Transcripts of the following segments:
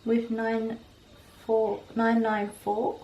with 994.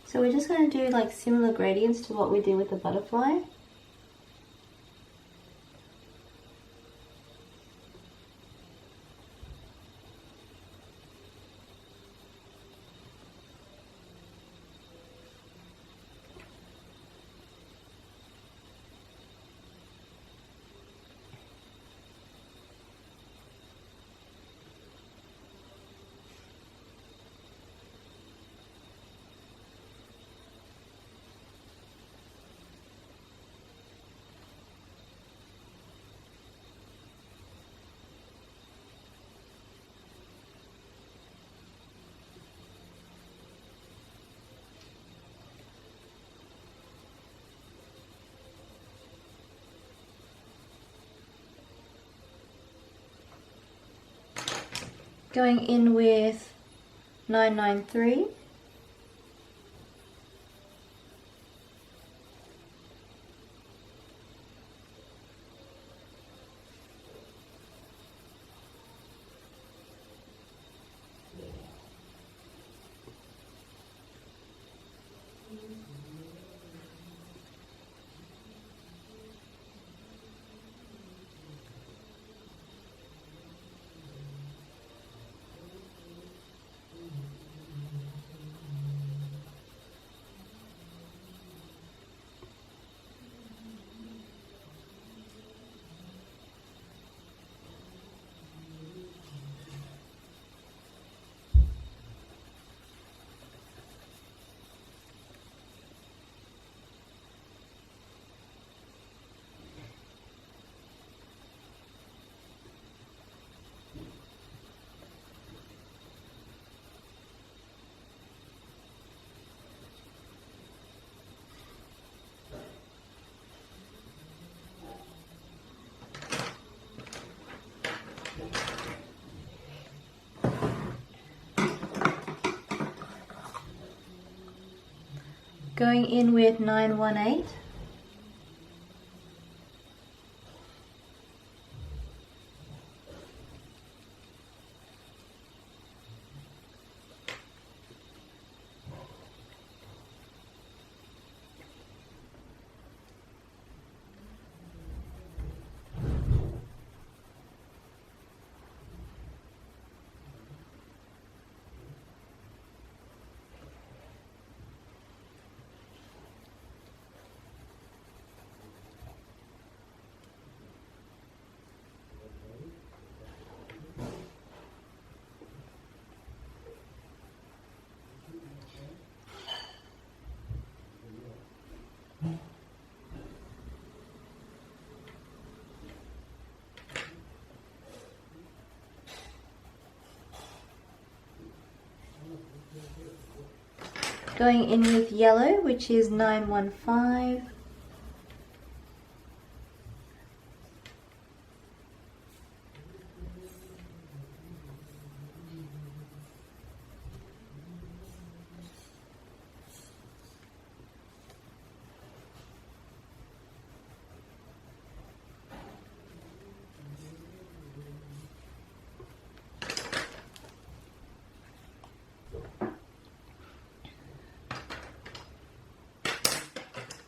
So we're just going to do like similar gradients to what we did with the butterfly. Going in with 993. Going in with 918. Going in with yellow, which is 915.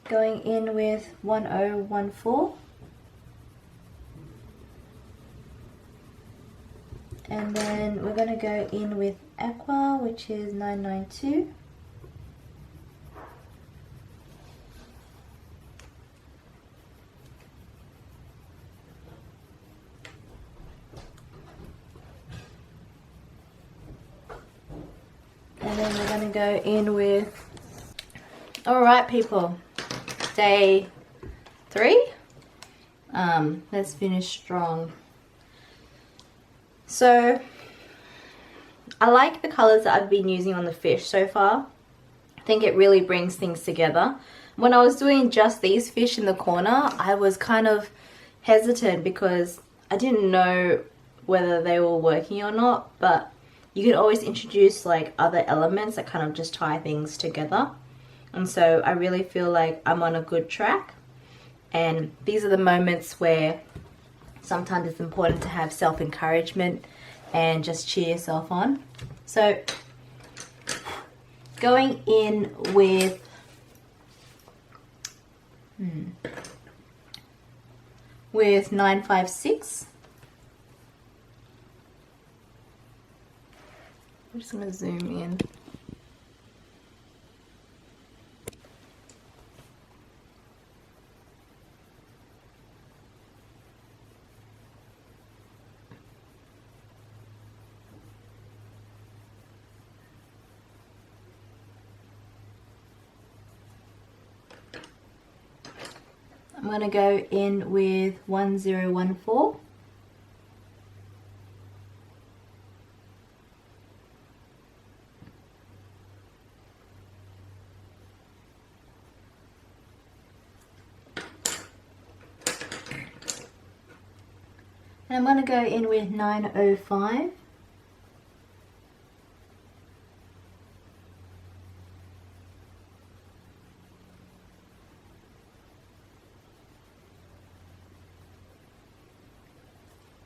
Going in with 1014. And then we're going to go in with Aqua, which is 992. And then we're going to go in with, alright people, day 3. Let's finish strong. So I like the colors that I've been using on the fish so far. I think it really brings things together. When I was doing just these fish in the corner, I was kind of hesitant because I didn't know whether they were working or not, but you can always introduce like other elements that kind of just tie things together. And so I really feel like I'm on a good track. And these are the moments where sometimes it's important to have self-encouragement and just cheer yourself on. So going in with with 956. I'm just going to zoom in. I'm going to go in with 1014. And I'm going to go in with 905.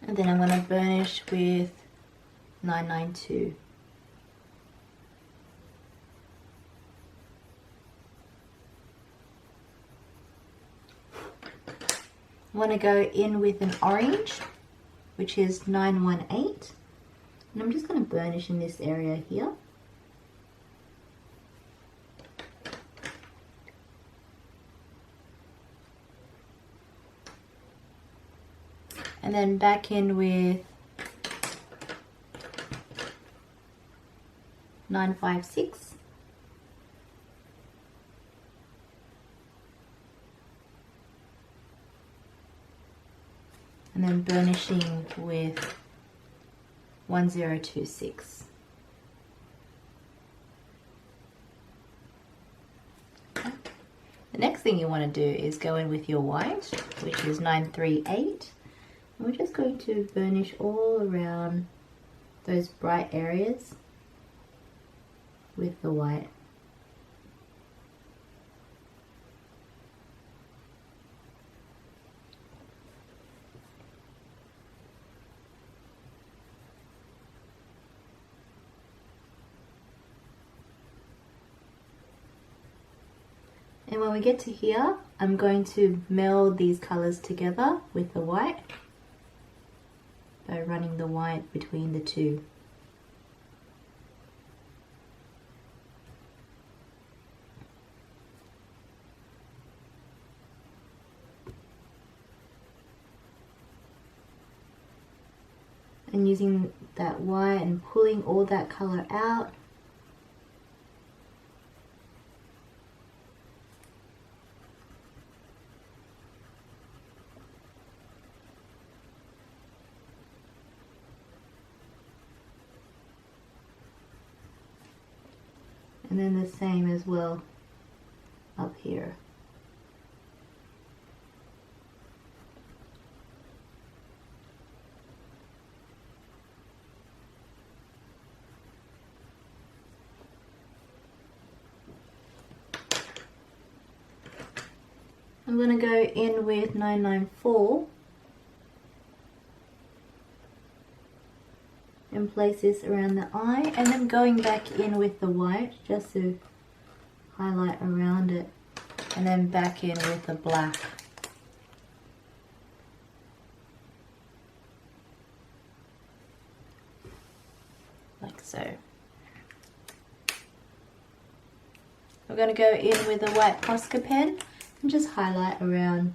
And then I'm going to burnish with 992. I want to go in with an orange, which is 918. And I'm just going to burnish in this area here. And then back in with 956. And then burnishing with 1026. Okay. The next thing you want to do is go in with your white, which is 938. And we're just going to burnish all around those bright areas with the white. And when we get to here, I'm going to meld these colors together with the white by running the white between the two. And using that white and pulling all that color out. And then the same as well up here. I'm going to go in with 994 and place this around the eye, and then going back in with the white just to highlight around it. and then back in with the black. Like so. We're going to go in with a white Posca pen and just highlight around.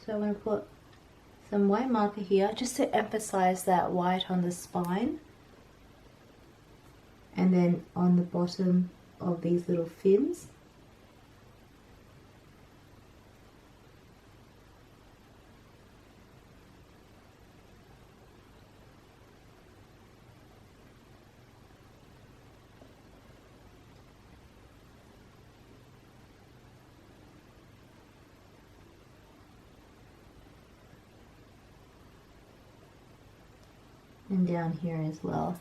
So I'm going to put some white marker here just to emphasize that white on the spine. And then on the bottom of these little fins. And down here as well.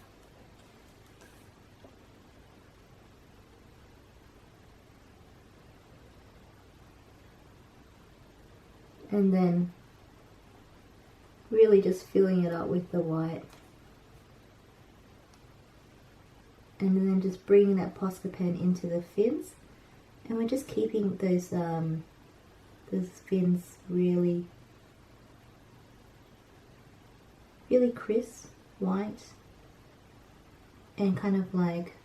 And then really just filling it up with the white. And then just bringing that Posca pen into the fins. And we're just keeping those fins really crisp, white, and kind of like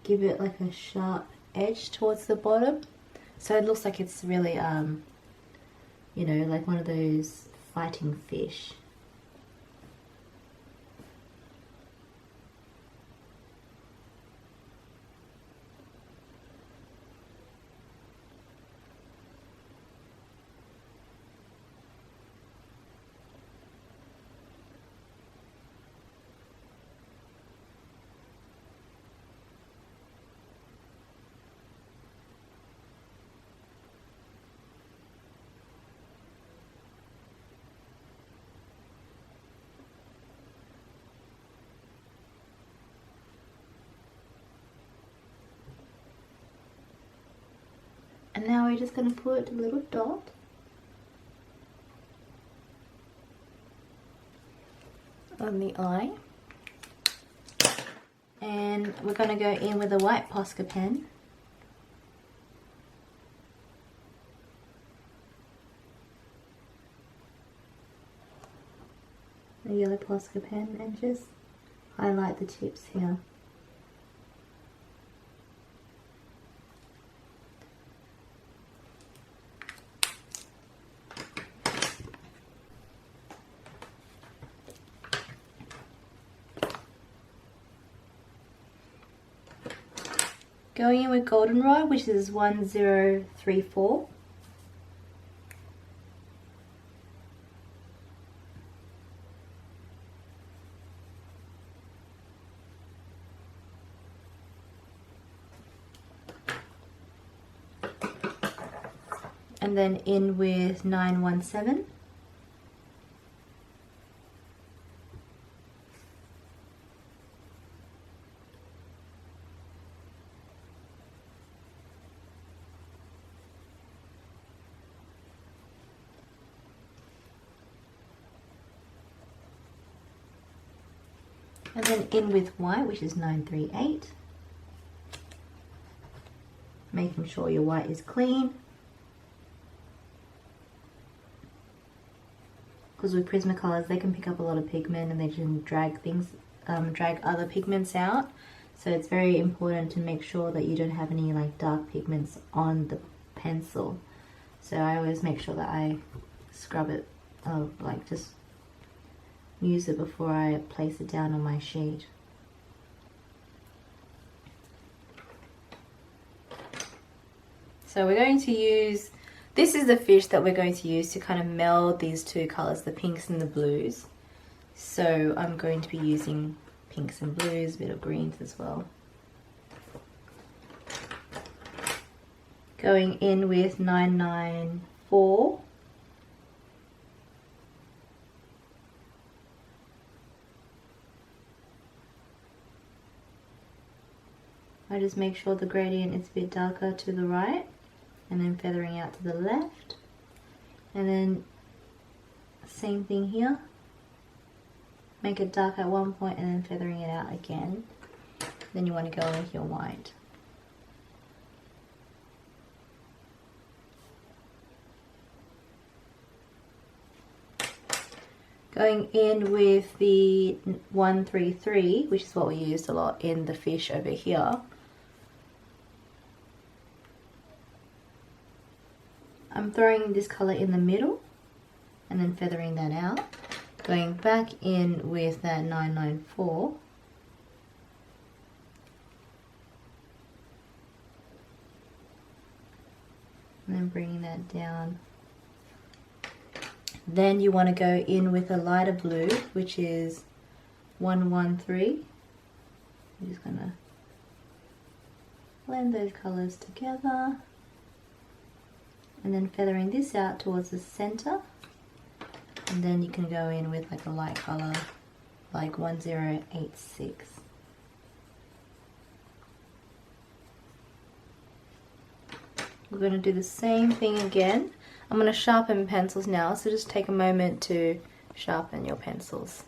give it like a sharp edge towards the bottom. So it looks like it's really, you know, like one of those fighting fish. And now we're just going to put a little dot on the eye. And we're going to go in with a white Posca pen. A yellow Posca pen, and just highlight the tips here. Going in with goldenrod, which is 1034. And then in with 917. And then in with white, which is 938. Making sure your white is clean. Because with Prismacolors, they can pick up a lot of pigment and they can drag things, drag other pigments out. So it's very important to make sure that you don't have any like dark pigments on the pencil. So I always make sure that I scrub it, like just use it before I place it down on my sheet. So we're going to use, this is the fish that we're going to use to kind of meld these two colors, the pinks and the blues. So I'm going to be using pinks and blues, a bit of greens as well. Going in with 994. I just make sure the gradient is a bit darker to the right and then feathering out to the left. And then same thing here. Make it dark at one point and then feathering it out again. Then you want to go in with your white. Going in with the 133, which is what we used a lot in the fish over here. I'm throwing this colour in the middle and then feathering that out. Going back in with that 994. And then bringing that down. Then you want to go in with a lighter blue, which is 113. I'm just going to blend those colours together. And then feathering this out towards the center. And then you can go in with like a light colour, like 1086. We're going to do the same thing again. I'm going to sharpen pencils now, so just take a moment to sharpen your pencils.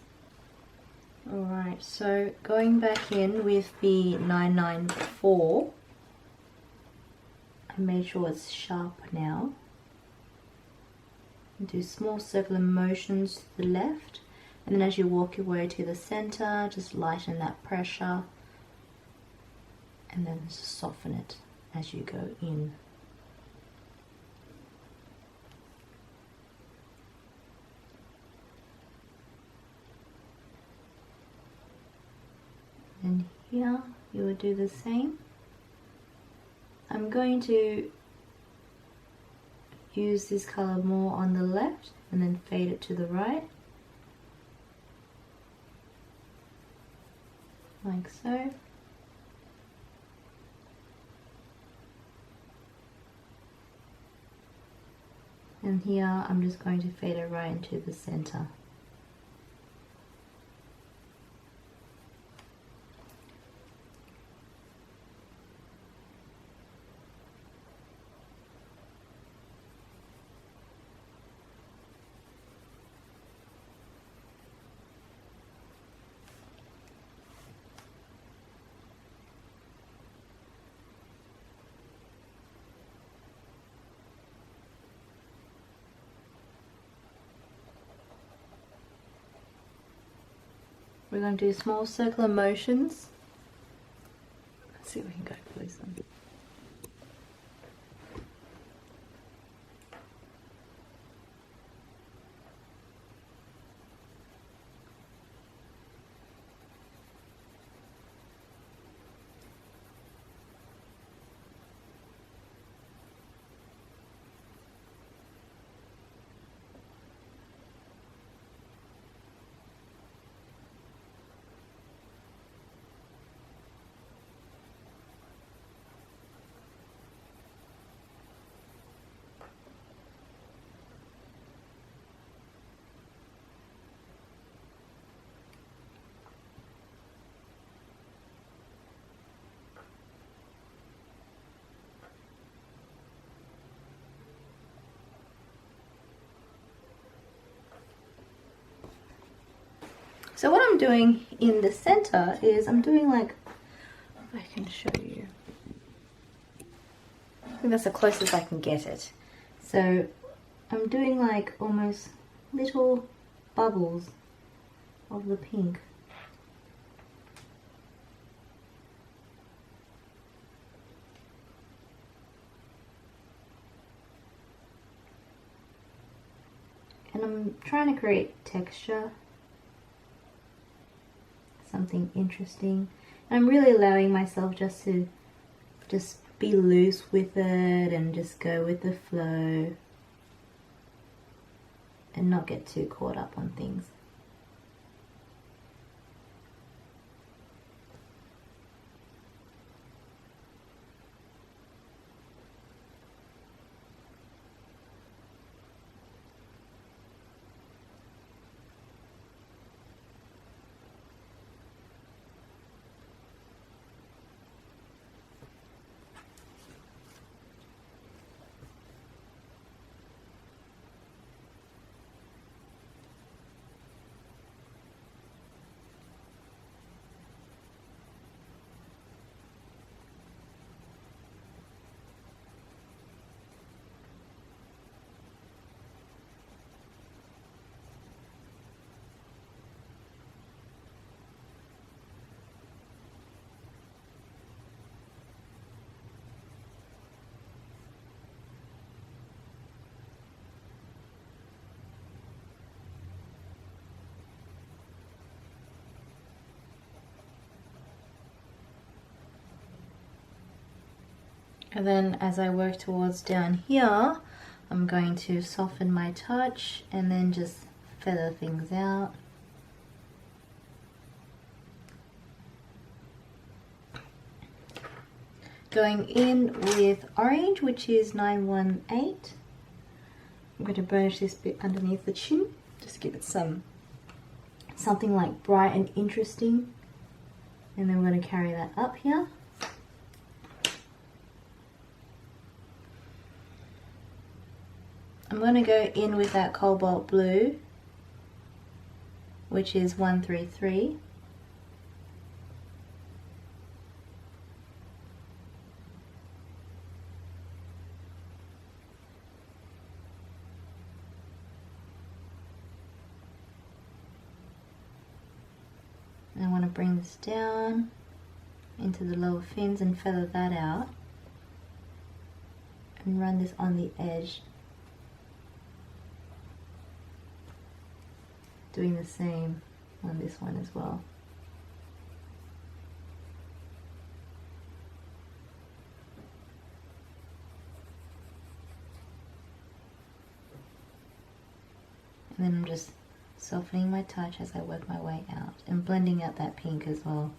Alright, so going back in with the 994, I made sure it's sharp now. And do small circular motions to the left, and then as you walk your way to the center, just lighten that pressure, and then soften it as you go in. And here you will do the same. I'm going to use this color more on the left and then fade it to the right, like so. And here I'm just going to fade it right into the center. We're going to do small circular motions. Let's see if we can go Poisson. So what I'm doing in the center is I'm doing like, if I can show you, I think that's the closest I can get it. So I'm doing like almost little bubbles of the pink. And I'm trying to create texture, something interesting. And I'm really allowing myself just to be loose with it and just go with the flow and not get too caught up on things. And then as I work towards down here, I'm going to soften my touch and then just feather things out. Going in with orange, which is 918. I'm going to burnish this bit underneath the chin, just give it something like bright and interesting. And then we're going to carry that up here. I'm going to go in with that cobalt blue, which is 133. And I want to bring this down into the lower fins and feather that out and run this on the edge, doing the same on this one as well. And then I'm just softening my touch as I work my way out and blending out that pink as well.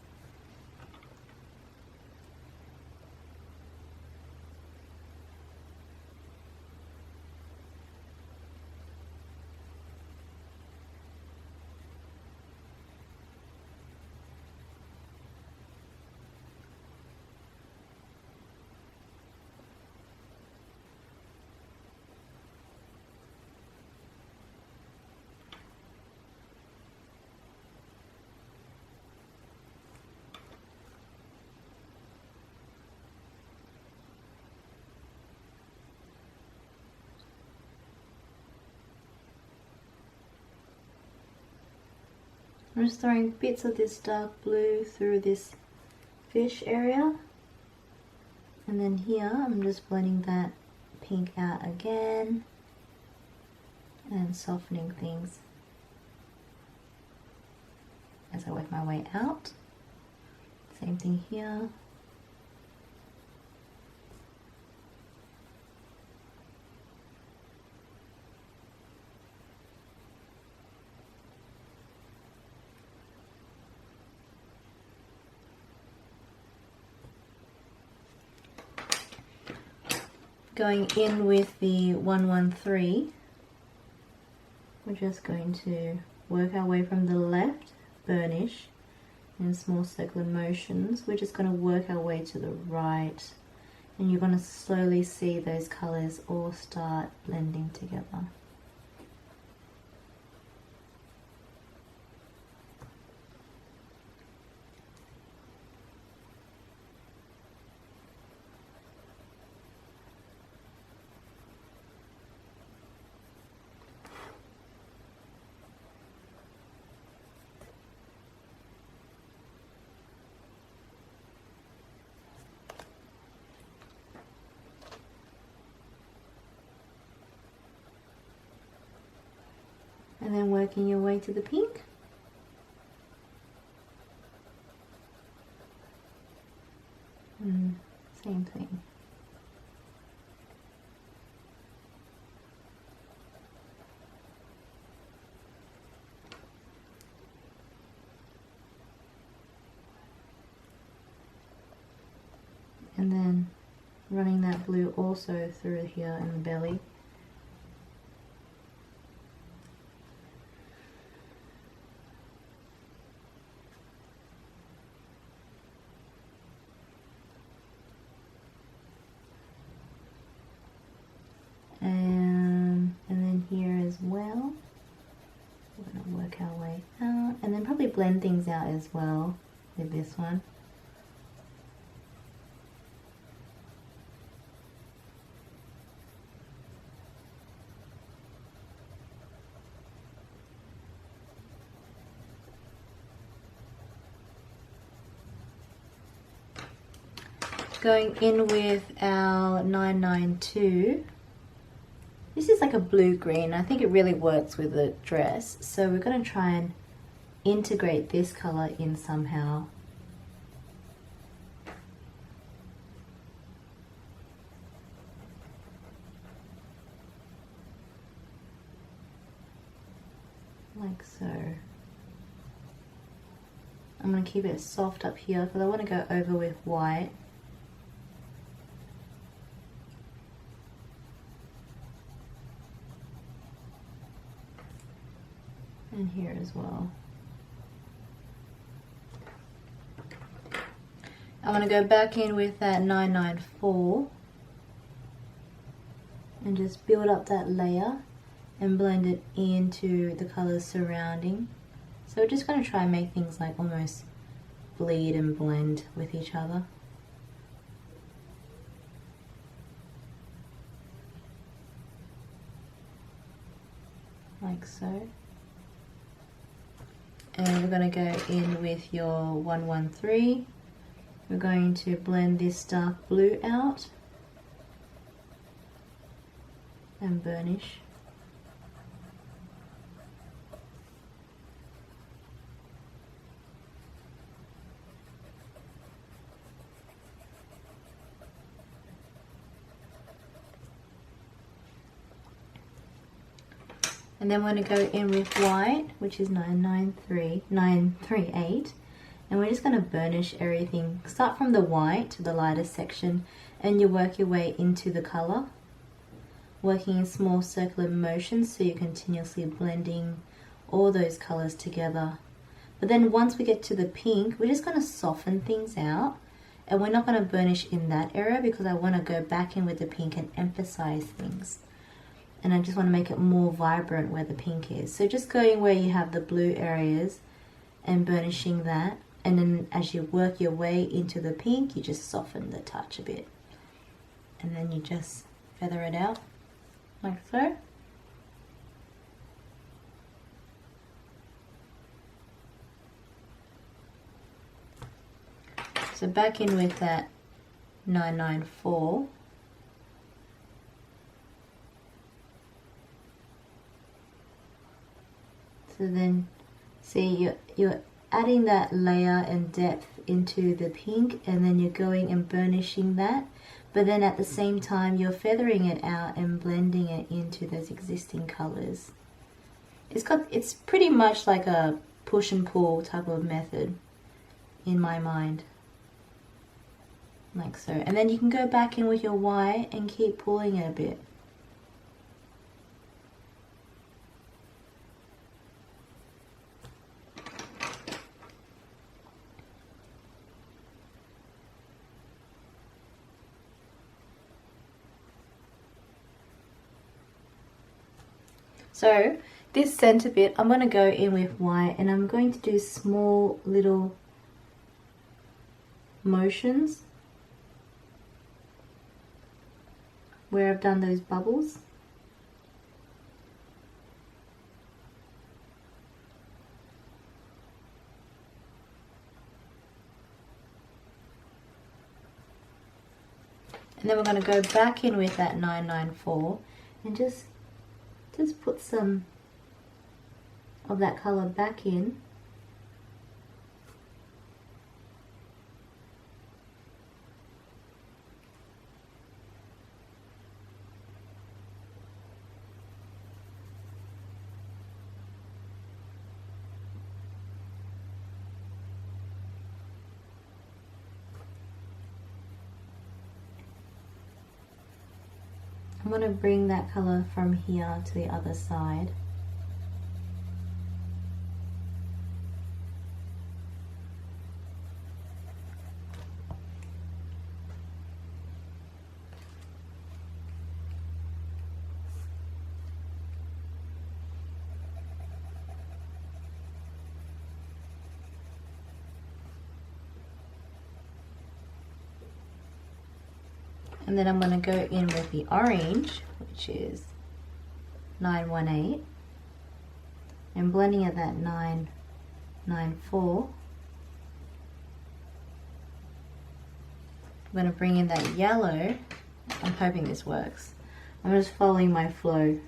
I'm just throwing bits of this dark blue through this fish area, and then here I'm just blending that pink out again and softening things as I work my way out. Same thing here. Going in with the 113, we're just going to work our way from the left, burnish in small circular motions. We're just going to work our way to the right, and you're going to slowly see those colors all start blending together. And then working your way to the pink. Same thing. And then running that blue also through here in the belly. And then here as well, we're going to work our way out and then probably blend things out as well with this one. Going in with our 992. This is like a blue-green. I think it really works with the dress. So we're going to try and integrate this color in somehow. like so. I'm going to keep it soft up here because I want to go over with white. And here as well. I'm going to go back in with that 994 and just build up that layer and blend it into the colours surrounding. So we're just going to try and make things like almost bleed and blend with each other. Like so. And we're going to go in with your 113. We're going to blend this dark blue out and burnish. And then we're going to go in with white, which is 938, and we're just going to burnish everything. Start from the white to the lightest section, and you work your way into the colour, working in small circular motions so you're continuously blending all those colours together. But then once we get to the pink, we're just going to soften things out, and we're not going to burnish in that area because I want to go back in with the pink and emphasize things. And I just want to make it more vibrant where the pink is. So just going where you have the blue areas and burnishing that. And then as you work your way into the pink, you just soften the touch a bit. And then you just feather it out like so. So back in with that 994. So then, see, you're adding that layer and depth into the pink, and then you're going and burnishing that. But then at the same time, you're feathering it out and blending it into those existing colors. It's pretty much like a push and pull type of method in my mind. Like so. And then you can go back in with your white and keep pulling it a bit. So this center bit, I'm going to go in with white, and I'm going to do small little motions where I've done those bubbles. And then we're going to go back in with that 994 and just put some of that color back in. I'm going to bring that color from here to the other side. And then I'm going to go in with the orange, which is 918, and blending at that 994. I'm going to bring in that yellow. I'm hoping this works. I'm just following my flow.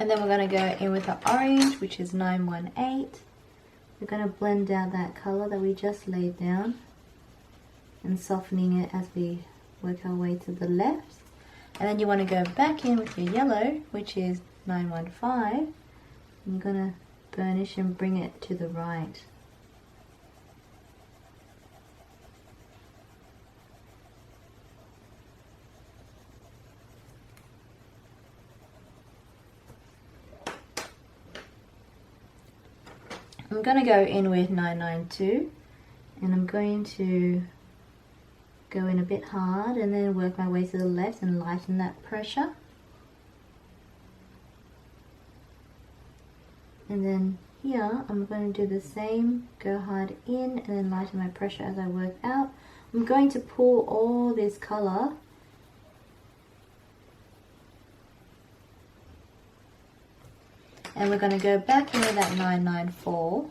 And then we're going to go in with the orange, which is 918. We're going to blend out that colour that we just laid down and softening it as we work our way to the left. And then you want to go back in with your yellow, which is 915. And you're going to burnish and bring it to the right. I'm going to go in with 992 and I'm going to go in a bit hard and then work my way to the left and lighten that pressure. And then here I'm going to do the same, go hard in and then lighten my pressure as I work out. I'm going to pull all this colour and we're going to go back in with that 994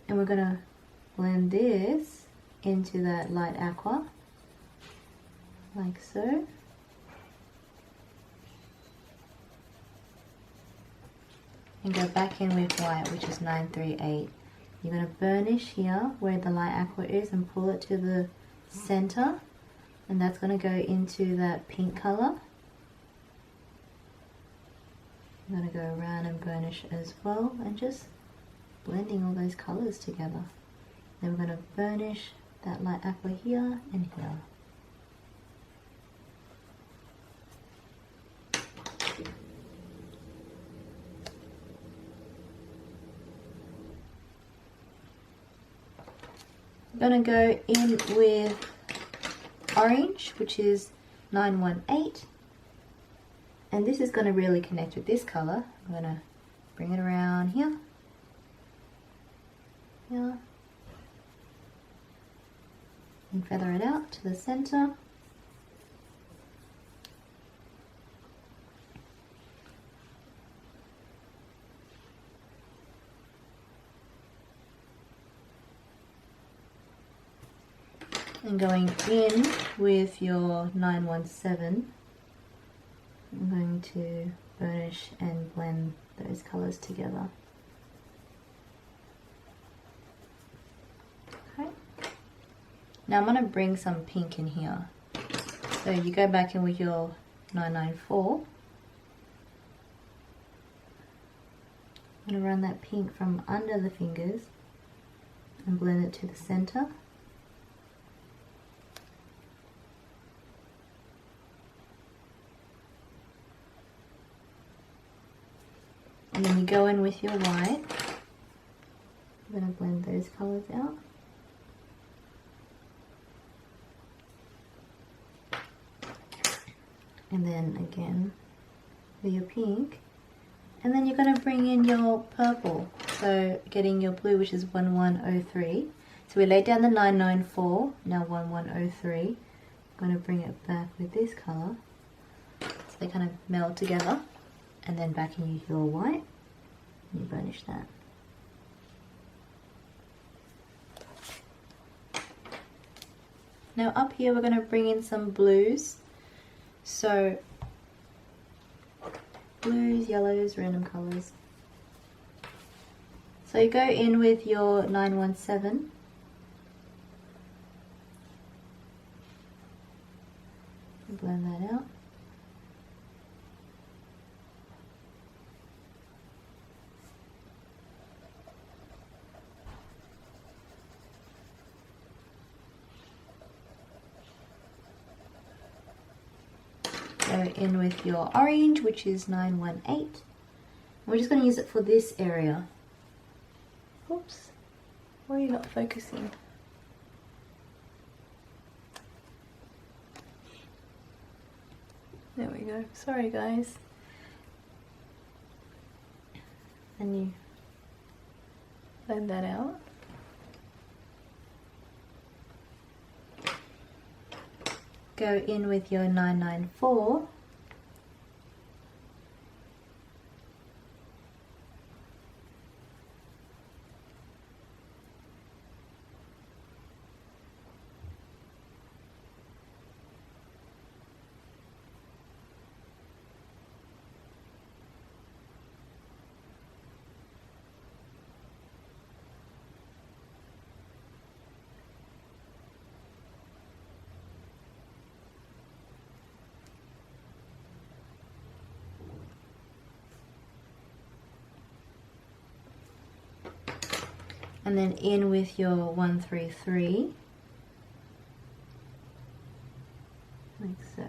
and we're going to blend this into that light aqua like so. And go back in with white, which is 938. You're going to burnish here where the light aqua is and pull it to the center, and that's going to go into that pink color. I'm going to go around and burnish as well and just blending all those colors together. Then we're going to burnish that light aqua here and here. I'm going to go in with orange, which is 918. And this is going to really connect with this color. I'm going to bring it around here. Here. And feather it out to the center. And going in with your 917, I'm going to burnish and blend those colors together. Okay. Now I'm going to bring some pink in here. So you go back in with your 994. I'm going to run that pink from under the fingers and blend it to the center. And then you go in with your white. I'm going to blend those colors out. And then again with your pink. And then you're going to bring in your purple. So getting your blue, which is 1103. So we laid down the 994, now 1103. I'm going to bring it back with this color. So they kind of meld together. And then back in your white, and you burnish that. Now up here we're going to bring in some blues. So blues, yellows, random colors. So you go in with your 917. Blend that out. Go in with your orange, which is 918. We're just going to use it for this area. Oops, why are you not focusing? There we go. Sorry guys. And you blend that out. Go in with your 994. and then in with your 133, like so.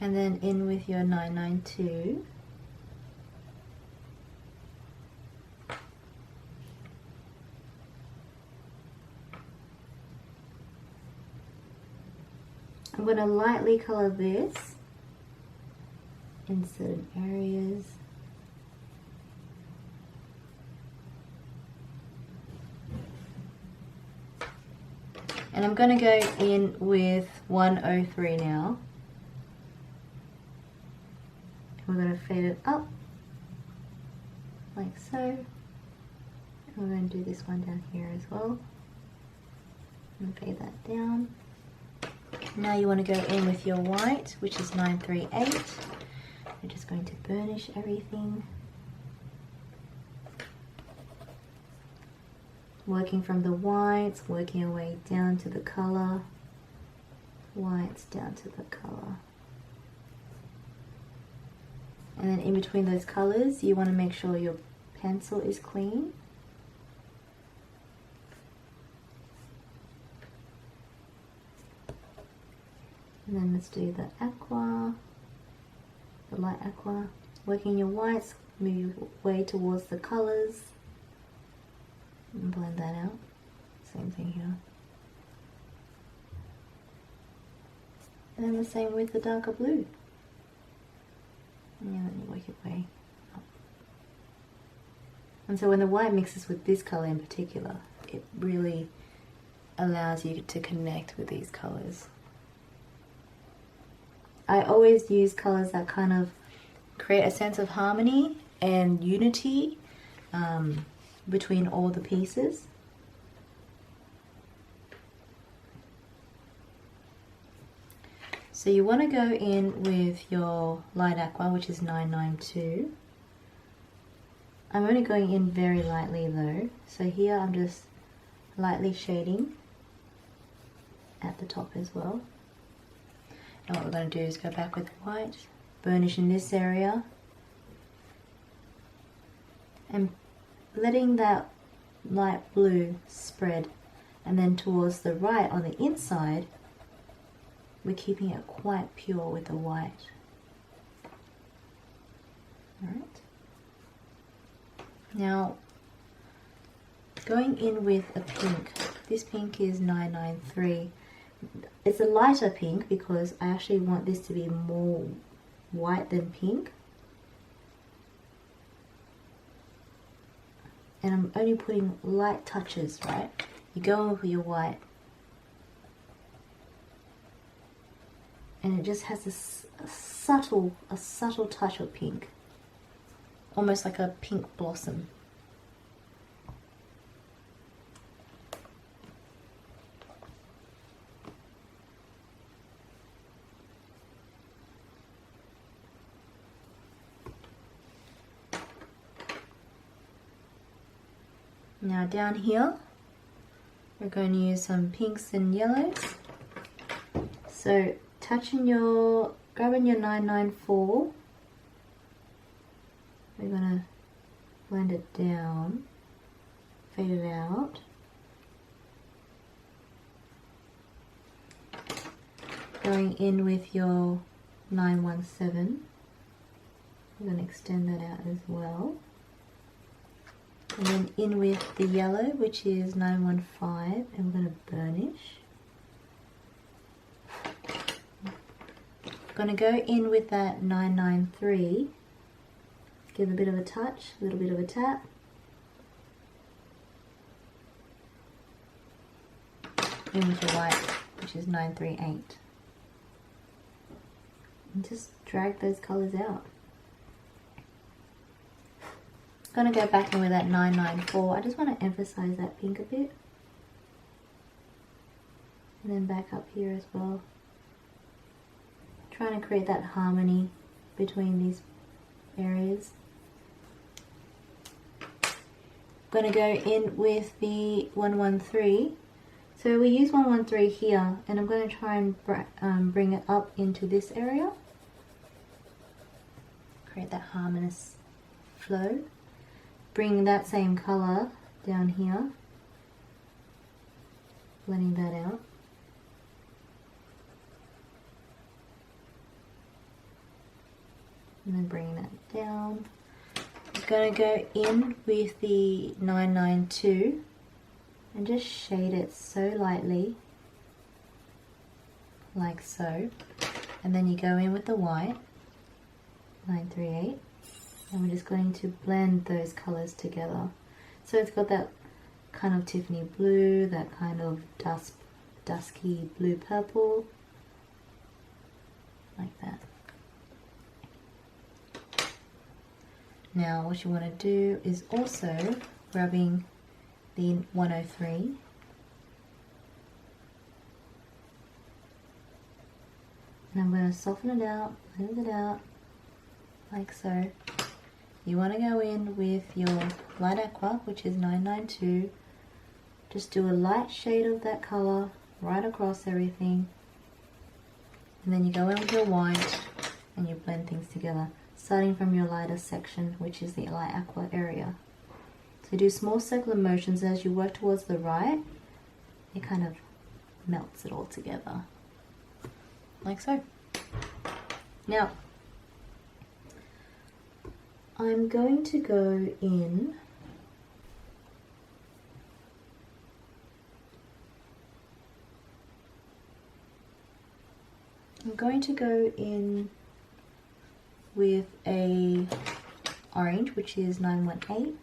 And then in with your 992. I'm going to lightly colour this in certain areas. And I'm going to go in with 103 now. We're going to fade it up like so. And we're going to do this one down here as well. And fade that down. Now you want to go in with your white, which is 938. We're just going to burnish everything. Working from the whites, working your way down to the colour. Whites down to the colour. And then in between those colours, you want to make sure your pencil is clean. And then let's do the aqua, the light aqua. Working your whites, move your way towards the colours. And blend that out. Same thing here. And then the same with the darker blue. And then you work your way up. And so when the white mixes with this colour in particular, it really allows you to connect with these colours. I always use colours that kind of create a sense of harmony and unity between all the pieces. So you want to go in with your light aqua, which is 992. I'm only going in very lightly though. So here I'm just lightly shading at the top as well. And what we're going to do is go back with white, burnish in this area, and letting that light blue spread. And then towards the right on the inside, we're keeping it quite pure with the white. Alright. Now, going in with a pink. This pink is 993. It's a lighter pink because I actually want this to be more white than pink. And I'm only putting light touches, right? You go over your white. And it just has a subtle touch of pink. Almost like a pink blossom. Now down here, we're going to use some pinks and yellows. So grabbing your 994, we're going to blend it down, fade it out. Going in with your 917, we're going to extend that out as well. And then in with the yellow, which is 915, and we're going to burnish. Going to go in with that 993, give a bit of a touch, a little bit of a tap. In with your white, which is 938. And just drag those colours out. Going to go back in with that 994. I just want to emphasize that pink a bit. And then back up here as well. Trying to create that harmony between these areas. Going to go in with the 113. So we use 113 here, and I'm going to try and bring it up into this area. Create that harmonious flow. Bring that same color down here. Blending that out. And then bringing that down. I'm going to go in with the 992 and just shade it so lightly, like so. And then you go in with the white, 938, and we're just going to blend those colors together. So it's got that kind of Tiffany blue, that kind of dusky blue purple, like that. Now what you want to do is also grabbing the 103 and I'm going to soften it out, blend it out, like so. You want to go in with your light aqua, which is 992. Just do a light shade of that color right across everything, and then you go in with your white and you blend things together, starting from your lighter section, which is the light aqua area. So do small circular motions as you work towards the right. It kind of melts it all together, like so. Now, I'm going to go in with a orange, which is 918.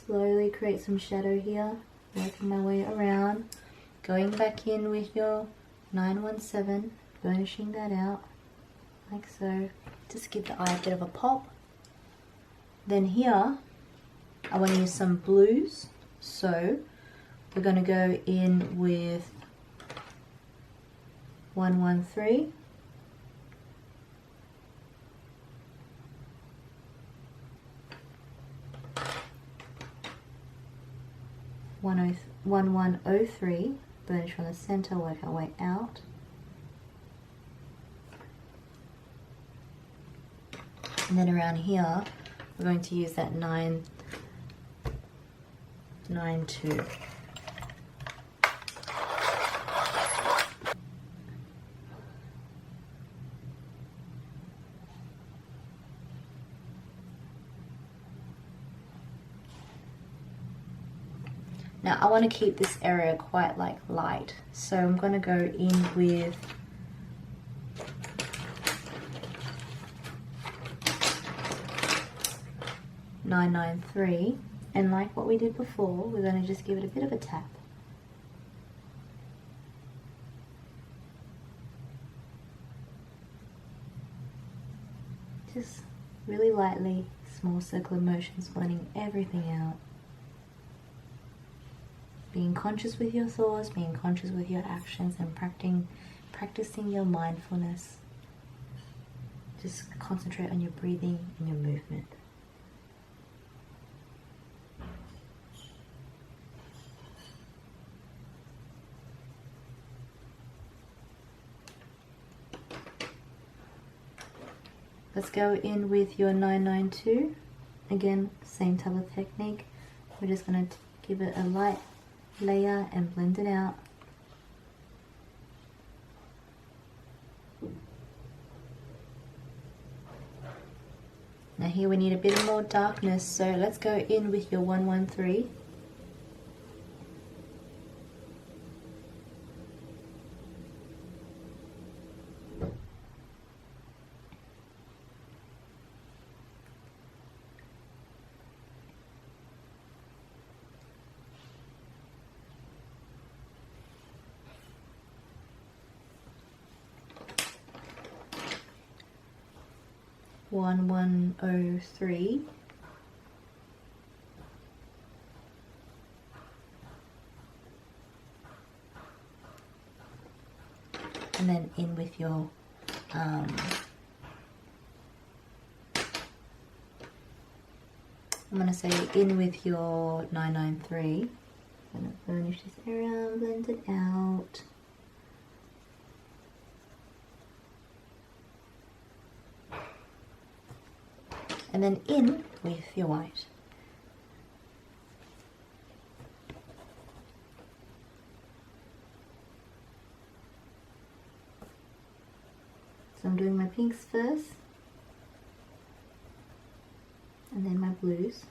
Slowly create some shadow here, working my way around, going back in with your 917, burnishing that out, like so. Just give the eye a bit of a pop. Then here, I want to use some blues, so we're going to go in with 113. One 1103, burnish from the center, work our way out. And then around here, we're going to use that 992. Now I want to keep this area quite like light, so I'm going to go in with .993, and like what we did before, we're going to just give it a bit of a tap. Just really lightly, small circular motions, blending everything out. Being conscious with your thoughts, being conscious with your actions, and practicing your mindfulness. Just concentrate on your breathing and your movement. Let's go in with your 992. Again, same type of technique. We're just going to give it a light layer and blend it out. Now here we need a bit more darkness, so let's go in with your 113. One 103. And then in with your I'm going to say in with your 993. I'm going to burnish this area and blend it out. And then in with your white. So I'm doing my pinks first, and then my blues,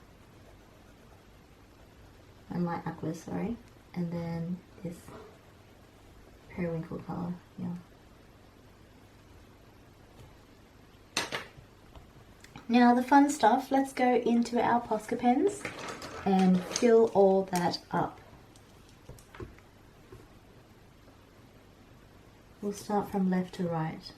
and light aquas, sorry, and then this periwinkle colour, yeah. Now the fun stuff, let's go into our Posca pens and fill all that up. We'll start from left to right.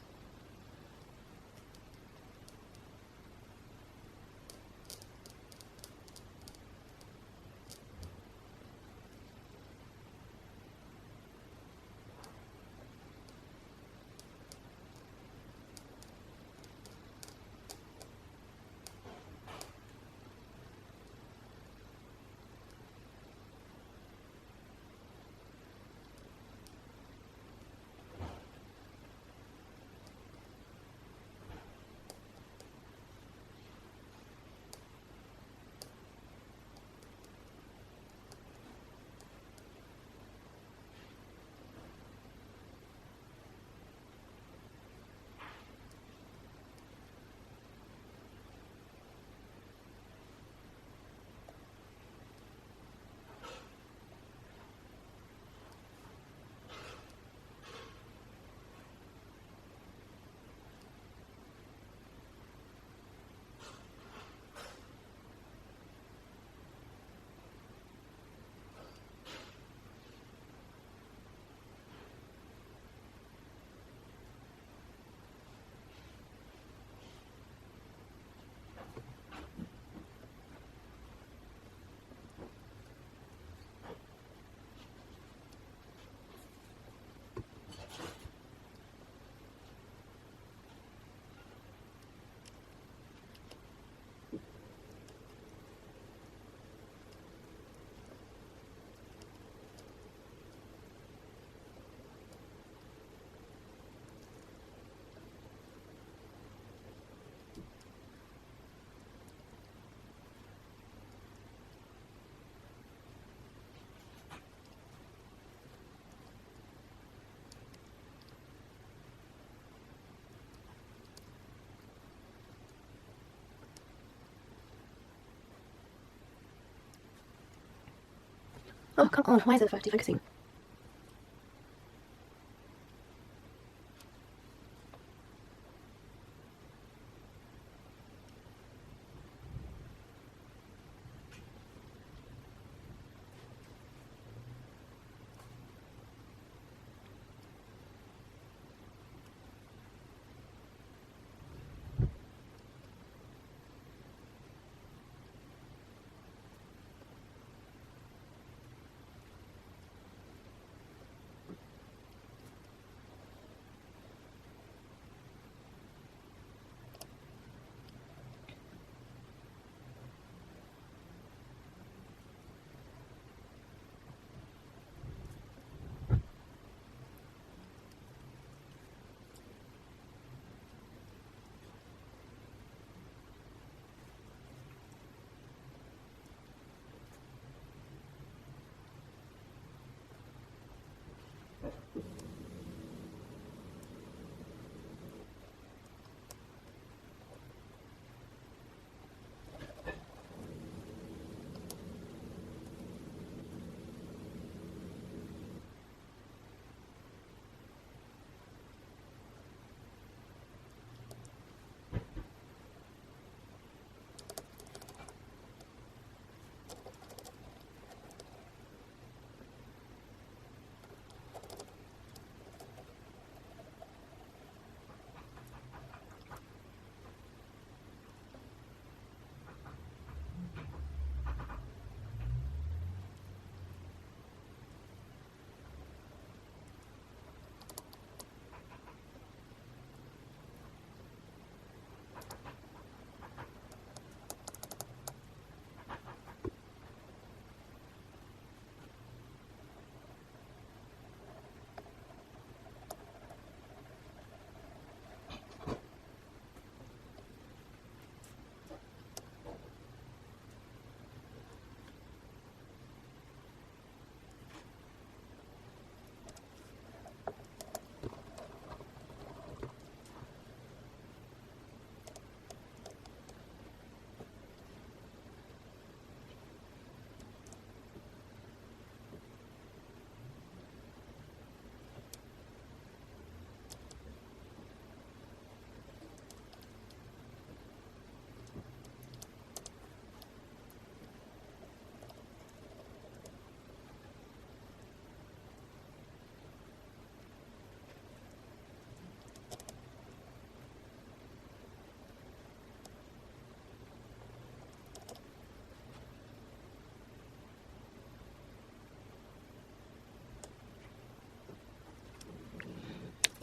Oh, come on, why is it defocusing?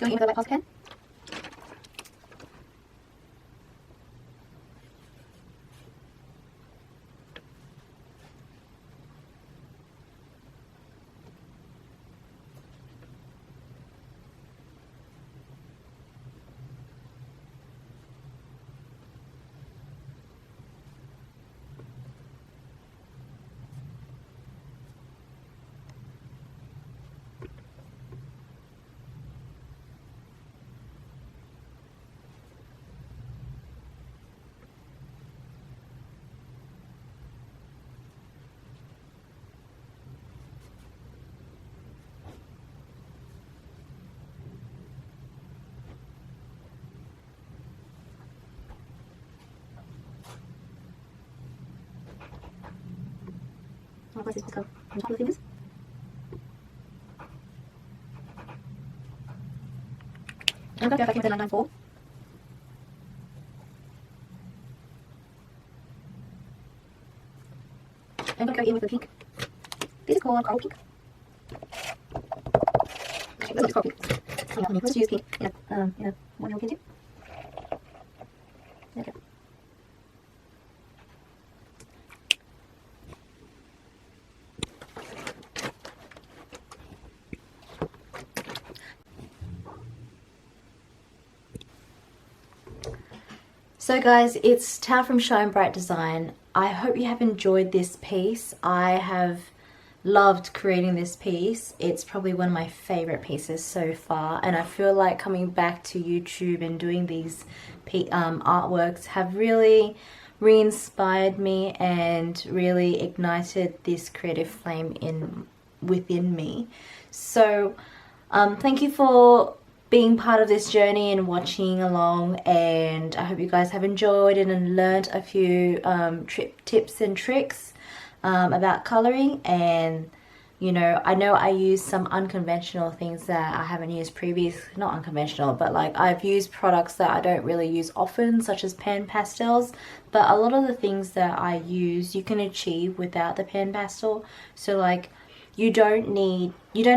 Going in with the white Poisson pen. I'll place this Posco on top of the fingers. And I'm going to go back in with the 994. I'm going to go in with the pink. This is called coral pink. Actually, let's not use coral pink. Let's use pink in a 1mm tint. There we go. So guys, it's Tao from Shine Bright Design. I hope you have enjoyed this piece. I have loved creating this piece. It's probably one of my favorite pieces so far, and I feel like coming back to YouTube and doing these artworks have really re-inspired me and really ignited this creative flame within me. So thank you for being part of this journey and watching along, and I hope you guys have enjoyed it and learned a few tips and tricks about coloring. And you know I use some unconventional things that I haven't used previously. Not unconventional, but like I've used products that I don't really use often, such as pan pastels, but a lot of the things that I use you can achieve without the pan pastel. So like you don't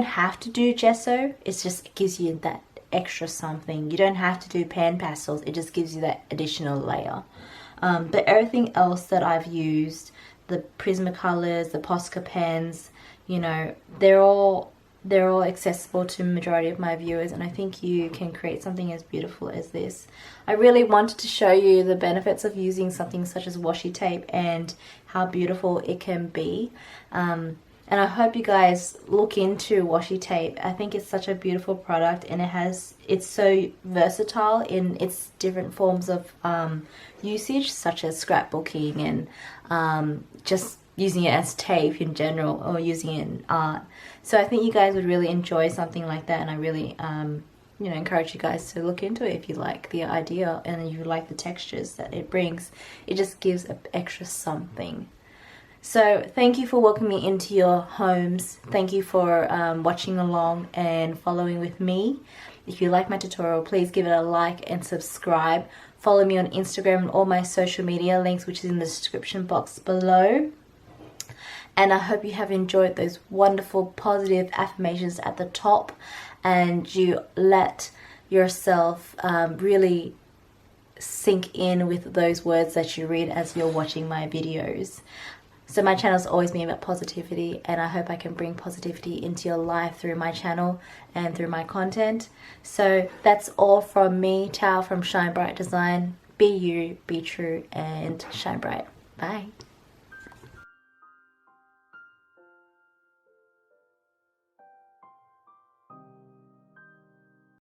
have to do gesso. It gives you that extra something. You don't have to do pan pastels. It just gives you that additional layer. But everything else that I've used, the Prismacolors, the Posca pens, you know, they're all accessible to the majority of my viewers, and I think you can create something as beautiful as this. I really wanted to show you the benefits of using something such as washi tape and how beautiful it can be. And I hope you guys look into washi tape. I think it's such a beautiful product, and it's so versatile in its different forms of usage, such as scrapbooking and just using it as tape in general, or using it in art. So I think you guys would really enjoy something like that, and I really encourage you guys to look into it if you like the idea and you like the textures that it brings. It just gives an extra something. So thank you for welcoming me into your homes. Thank you for watching along and following with me. If you like my tutorial, please give it a like and subscribe. Follow me on Instagram and all my social media links, which is in the description box below. And I hope you have enjoyed those wonderful positive affirmations at the top, and you let yourself really sink in with those words that you read as you're watching my videos. So my channel's always been about positivity, and I hope I can bring positivity into your life through my channel and through my content. So that's all from me, Tao from Shine Bright Design. Be you, be true, and shine bright. Bye.